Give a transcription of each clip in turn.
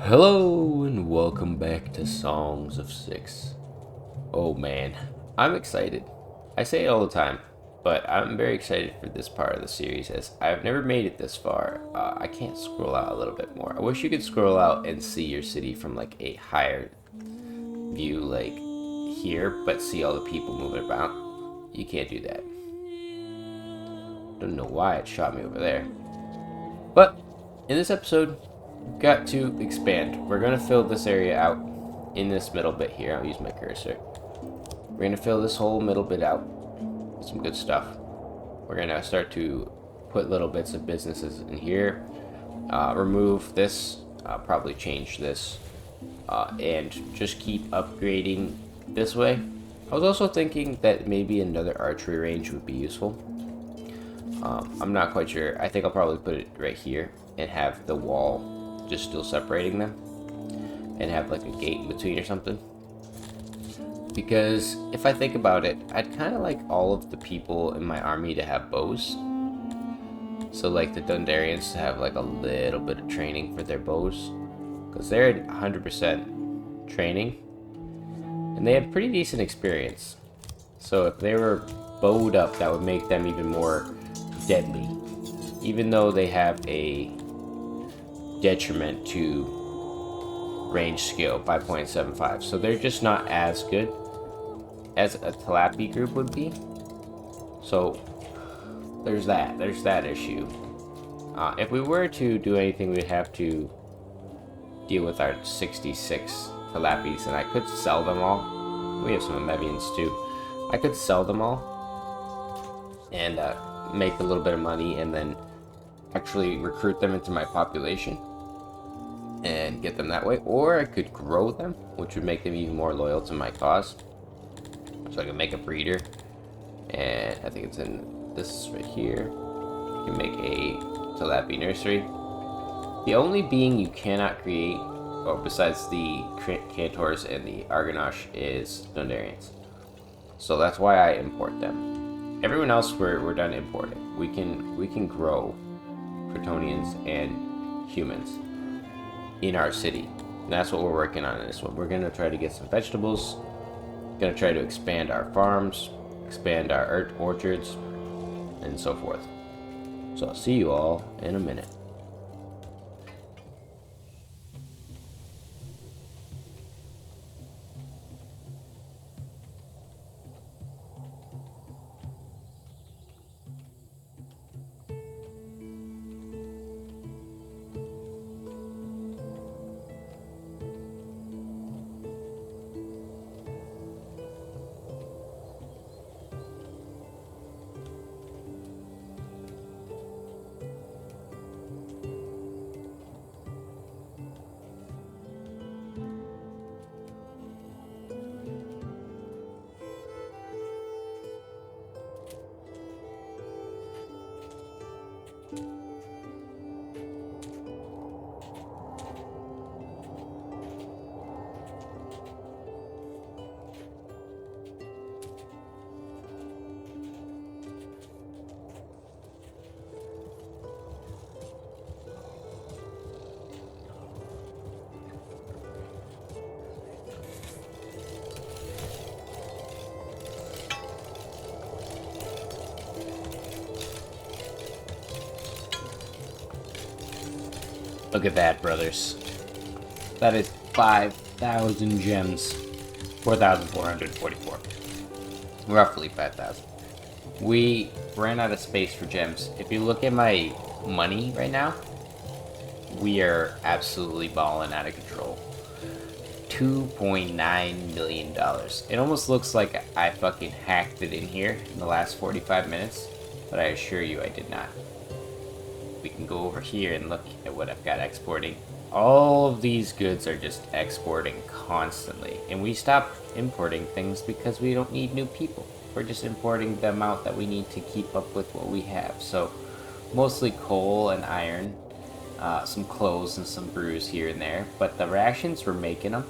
Hello and welcome back to Songs of Six. Oh man, I'm excited. I say it all the time, but I'm very excited for this part of the series as I've never made it this far. I can't scroll out a little bit more. I wish you could scroll out and see your city from like a higher view, like here, but see all the people moving about. You can't do that. Don't know why it shot me over there. But in this episode, we've got to expand. We're going to fill this area out in this middle bit here. I'll use my cursor. We're going to fill this whole middle bit out with some good stuff. We're going to start to put little bits of businesses in here. Remove this, probably change this, and just keep upgrading this way. I was also thinking that maybe another archery range would be useful. I'm not quite sure. I think I'll probably put it right here and have the wall just still separating them and have like a gate in between or something. Because if I think about it, I'd kind of like all of the people in my army to have bows. So like the Dundarians to have like a little bit of training for their bows. Because they're at 100% training. And they have pretty decent experience. So if they were bowed up, that would make them even more deadly, even though they have a detriment to range skill 5.75, so they're just not as good as a Talapi group would be. So there's that issue. If we were to do anything, we'd have to deal with our 66 Talapis, and I could sell them all. We have some Amebians too. I could sell them all and make a little bit of money and then actually recruit them into my population and get them that way, or I could grow them, which would make them even more loyal to my cause. So I can make a breeder, and I think it's in this right here. You can make a Talapi nursery. The only being you cannot create, or besides the Cantors and the Argonash, is Dundarians. So that's why I import them. Everyone else we're done importing. We can grow Kryptonians and humans in our city. And that's what we're working on in this one. We're gonna try to get some vegetables. Gonna try to expand our farms, expand our orchards, and so forth. So I'll see you all in a minute. Look at that, brothers. That is 5,000 gems. 4,444. Roughly 5,000. We ran out of space for gems. If you look at my money right now, we are absolutely balling out of control. $2.9 million. It almost looks like I fucking hacked it in here in the last 45 minutes, but I assure you I did not. We can go over here and look at what I've got exporting. All of these goods are just exporting constantly, and we stopped importing things because we don't need new people. We're just importing the amount that we need to keep up with what we have. So mostly coal and iron, some clothes and some brews here and there, but the rations, we're making them.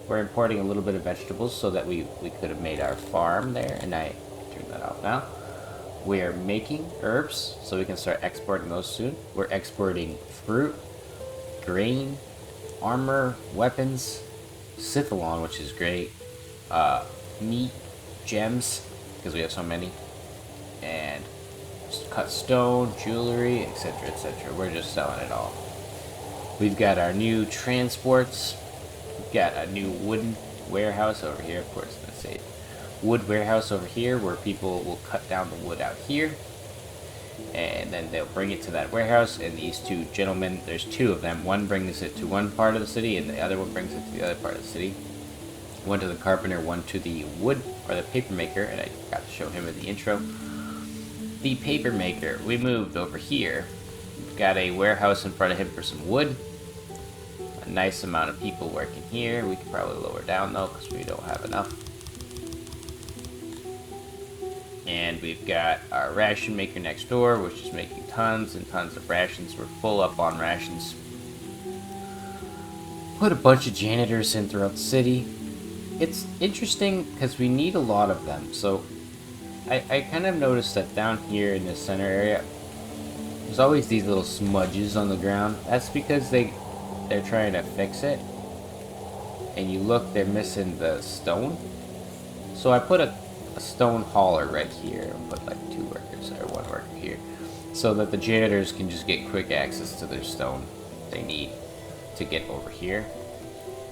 We're importing a little bit of vegetables so that we could have made our farm there, and I turned that off now. We are making herbs, so we can start exporting those soon. We're exporting fruit, grain, armor, weapons, Scythalon, which is great, meat, gems, because we have so many, and cut stone, jewelry, etc., etc. We're just selling it all. We've got our new transports. We've got a new wooden warehouse over here. Of course, let's say wood warehouse over here, where people will cut down the wood out here, and then they'll bring it to that warehouse. And these two gentlemen, there's two of them. One brings it to one part of the city, and the other one brings it to the other part of the city. One to the carpenter, one to the wood or the paper maker, and I got to show him in the intro. The paper maker, we moved over here. We've got a warehouse in front of him for some wood. A nice amount of people working here. We could probably lower down though, because we don't have enough. And we've got our ration maker next door, which is making tons and tons of rations. We're full up on rations. Put a bunch of janitors in throughout the city. It's interesting because we need a lot of them. So I kind of noticed that down here in the center area, there's always these little smudges on the ground. That's because they're trying to fix it. And you look, they're missing the stone. So I put a stone hauler right here and put like 2 workers or 1 worker here, so that the janitors can just get quick access to their stone they need to get over here.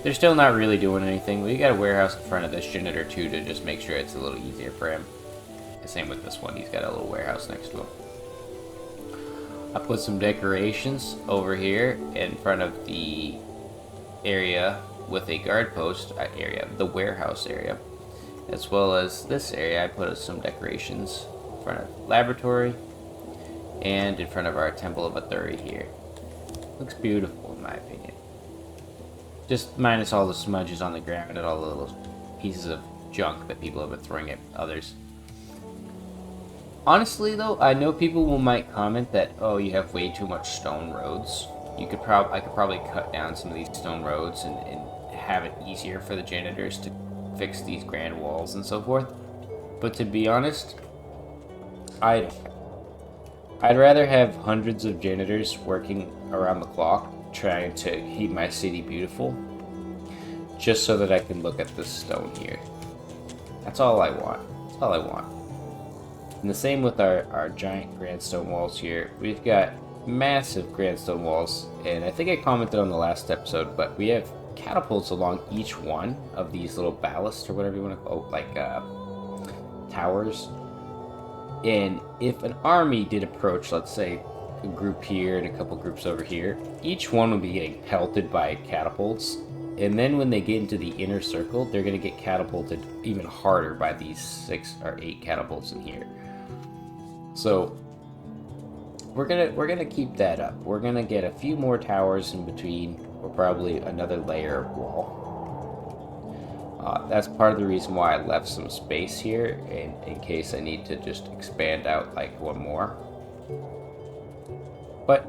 They're still not really doing anything. We got a warehouse in front of this janitor too, to just make sure it's a little easier for him. The same with this one, he's got a little warehouse next to him. I put some decorations over here in front of the area with a guard post the warehouse area, as well as this area. I put some decorations in front of the laboratory and in front of our Temple of Athuri here. Looks beautiful in my opinion. Just minus all the smudges on the ground and all the little pieces of junk that people have been throwing at others. Honestly though, I know people might comment that, oh, you have way too much stone roads. I could probably cut down some of these stone roads and have it easier for the janitors to fix these grand walls and so forth. But to be honest, I'd rather have hundreds of janitors working around the clock trying to keep my city beautiful, just so that I can look at this stone here. That's all I want. That's all I want. And the same with our giant grandstone walls here. We've got massive grandstone walls, and I think I commented on the last episode, but we have catapults along each one of these little ballasts, or whatever you want to call it, like towers. And if an army did approach, let's say a group here and a couple groups over here, each one would be getting pelted by catapults. And then when they get into the inner circle, they're going to get catapulted even harder by these 6 or 8 catapults in here. So we're gonna keep that up. We're gonna get a few more towers in between, or probably another layer of wall. That's part of the reason why I left some space here, in case I need to just expand out like 1 more. But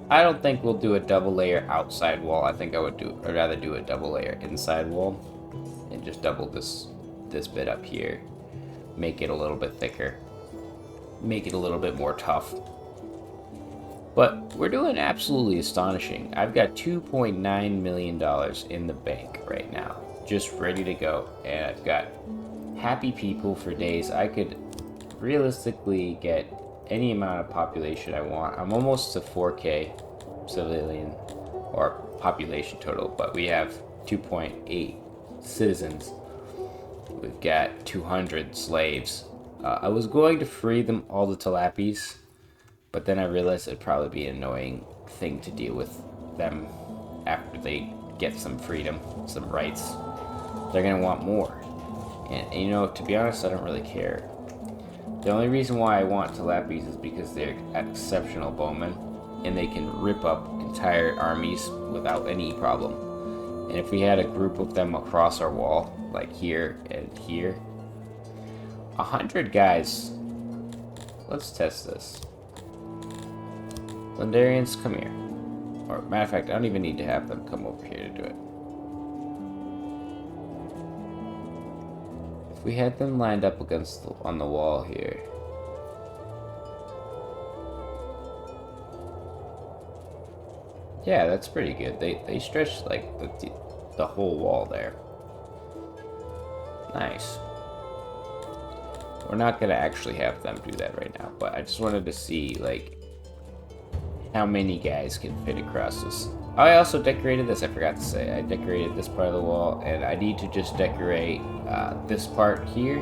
I don't think we'll do a double layer outside wall. I think I'd rather do a double layer inside wall, and just double this bit up here, make it a little bit thicker, make it a little bit more tough. But we're doing absolutely astonishing. I've got $2.9 million in the bank right now, just ready to go, and I've got happy people for days. I could realistically get any amount of population I want. I'm almost to 4K civilian or population total, but we have 2.8 citizens. We've got 200 slaves. I was going to free them all the Talapis, but then I realized it'd probably be an annoying thing to deal with them after they get some freedom, some rights. They're gonna want more. And you know, to be honest, I don't really care. The only reason why I want Talapis is because they're exceptional bowmen, and they can rip up entire armies without any problem. And if we had a group of them across our wall, like here and here, 100 guys. Let's test this. Lendarians, come here. Or, matter of fact, I don't even need to have them come over here to do it. If we had them lined up on the wall here, Yeah, that's pretty good. They stretched like the whole wall there. Nice. We're not gonna actually have them do that right now, but I just wanted to see like how many guys can fit across this. Oh, I also decorated this. I forgot to say I decorated this part of the wall, and I need to just decorate this part here,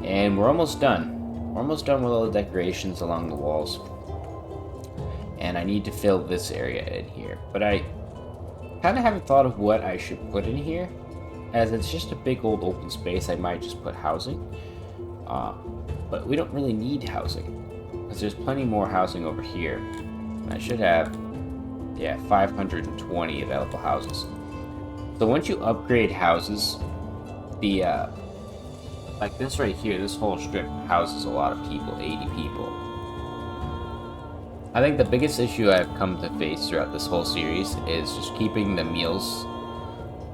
and we're almost done. We're almost done with all the decorations along the walls, and I need to fill this area in here. But I kind of haven't thought of what I should put in here, as it's just a big old open space. I might just put housing, but we don't really need housing because there's plenty more housing over here. And I should have, yeah, 520 available houses. So once you upgrade houses, the like this right here, this whole strip houses a lot of people, 80 people. I think the biggest issue I've come to face throughout this whole series is just keeping the meals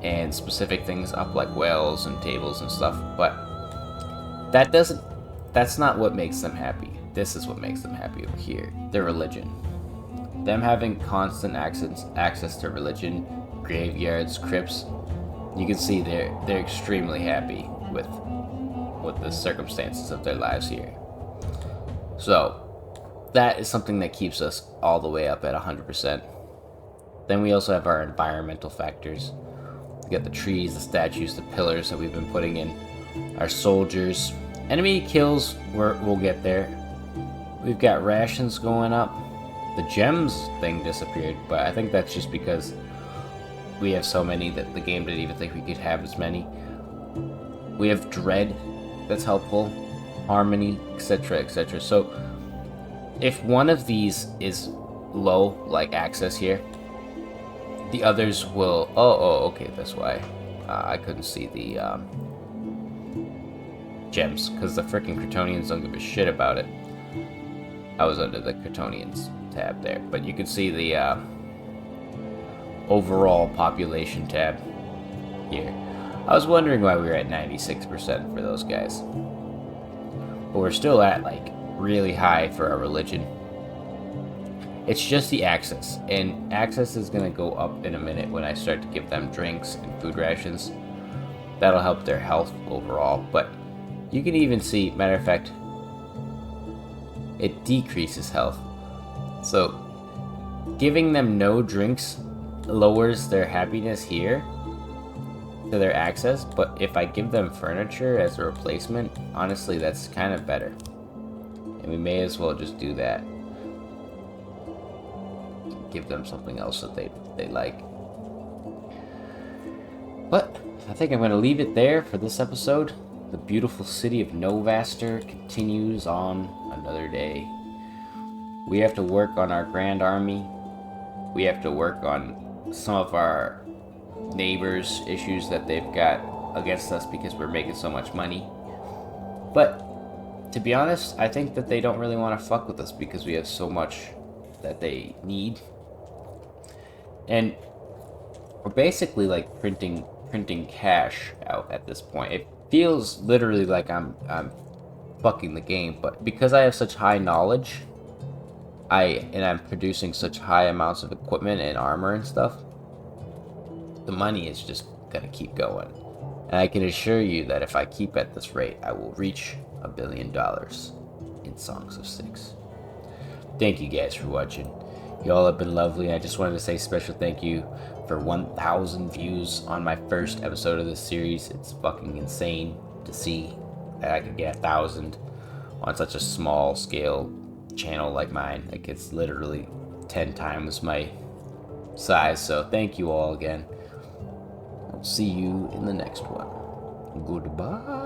and specific things up, like wells and tables and stuff, but that's not what makes them happy. This is what makes them happy over here. Their religion. Them having constant access to religion, graveyards, crypts. You can see they're extremely happy with the circumstances of their lives here. So that is something that keeps us all the way up at 100%. Then we also have our environmental factors. We got the trees, the statues, the pillars that we've been putting in. Our soldiers. Enemy kills, we'll get there. We've got rations going up. The gems thing disappeared, but I think that's just because we have so many that the game didn't even think we could have as many. We have dread, that's helpful. Harmony, etc, etc. So if one of these is low, like access here, the others will... Oh, okay, that's why I couldn't see the gems, because the freaking Kryptonians don't give a shit about it. I was under the Kryptonians tab there, but you can see the overall population tab here. I was wondering why we were at 96% for those guys, but we're still at like really high for our religion. It's just the access, and access is going to go up in a minute when I start to give them drinks and food rations. That'll help their health overall, but you can even see, matter of fact, it decreases health. So giving them no drinks lowers their happiness here to their access, but if I give them furniture as a replacement, honestly, that's kind of better. And we may as well just do that. Give them something else that they like. But I think I'm going to leave it there for this episode. The beautiful city of Novaster continues on another day. We have to work on our Grand Army. We have to work on some of our neighbors' issues that they've got against us because we're making so much money. But to be honest, I think that they don't really want to fuck with us because we have so much that they need. And we're basically like printing cash out at this point. It feels literally like I'm fucking the game, but because I have such high knowledge, I'm producing such high amounts of equipment and armor and stuff, the money is just gonna keep going. And I can assure you that if I keep at this rate, I will reach $1 billion in Songs of Six. Thank you guys for watching. Y'all have been lovely. I just wanted to say special thank you for 1,000 views on my first episode of this series. It's fucking insane to see that I could get 1,000 on such a small scale channel like mine. Like, it's literally 10 times my size. So thank you all again. I'll see you in the next one. Goodbye.